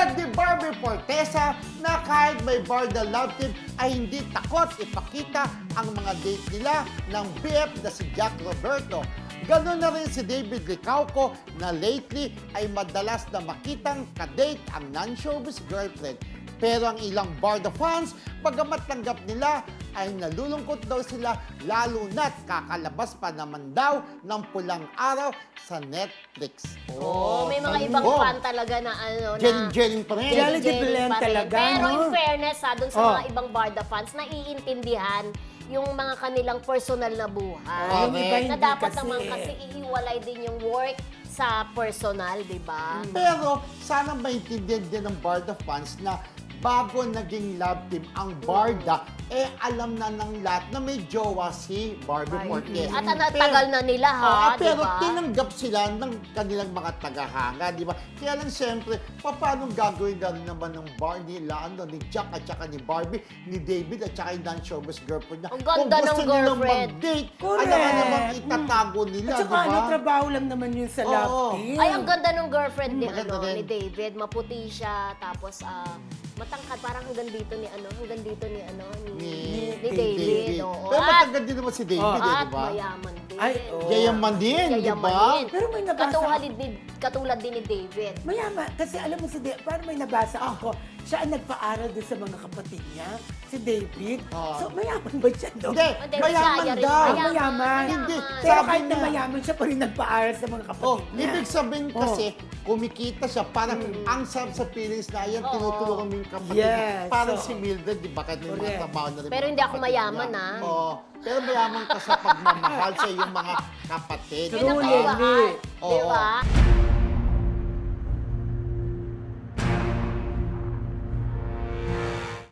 Agad ni Barbie Fortesa na kahit may Barda Love Team ay hindi takot ipakita ang mga date nila ng BF na si Jack Roberto. Ganon na rin si David Licauco na lately ay madalas na makitang kadate ang non-showbiz girlfriend. Pero ang ilang Barda fans, bagamat tanggap nila, ay nalulungkot daw sila lalo na't kakalabas pa naman daw ng Pulang Araw sa Netflix. Oh, may mga ibang fan talaga na ano na... Jeling pa rin. Jelly pa rin talaga, Pero in no? fairness dun sa mga ibang Barda fans, naiintindihan yung mga kanilang personal na buhay. Yung iba Na hindi dapat kasi naman kasi ihiwalay din yung work sa personal, di ba? Pero sana maintindihan din ng Barda fans na bago naging love team ang Barda, alam na ng lahat na may jowa si Barbie Fortesa. At tagal na nila, ha? Pero diba? tinanggap sila ng kanilang mga tagahanga, di ba? Kaya lang siyempre, paano gagawin na rin naman ng Barbie, ni Jack at saka ni Barbie, ni David at saka yung non-showbiz girlfriend niya. Ang ganda Kung gusto ng nilang girlfriend. mag-date, Correct. alam nga naman itatago nila, At di saka ba? trabaho lang naman yun sa love Oo. team. Ay, ang ganda ng girlfriend ni, Maganda ano, rin. ni David. Maputi siya, tapos matangkad, parang hanggang dito ni David. Oo. Pero At, matagal din naman si David, di at ba? mayaman din. Ay, oo. Yayaman din, di Yayaman ba? din. Pero may nabasa Katulad din ni David. Mayaman. Kasi alam mo si David, parang may nabasa ako, siya ang nagpaaral din sa mga kapatid niya, si David. So, mayaman ba siya doon? Hindi, Hindi, mayaman kaya rin. daw. Mayaman. Hindi. Pero Sabi kahit na niya- mayaman siya, pa rin nagpaaral sa mga kapatid Oh, niya. ibig sabihin kasi, kumikita siya, parang ang sarap sa feelings na yan, tinutulungan mo yung kapatid. Yes, Parang oo. si Mildred, di ba? Kahit may mga Correct. trabaho na rin. Pero mga hindi ako kapatid mayaman, niya. ah. Oo. Pero mayaman ka sa pagmamahal sa iyong mga kapatid. True, Yun ang kabuuan. Lenny. Di Oo. ba?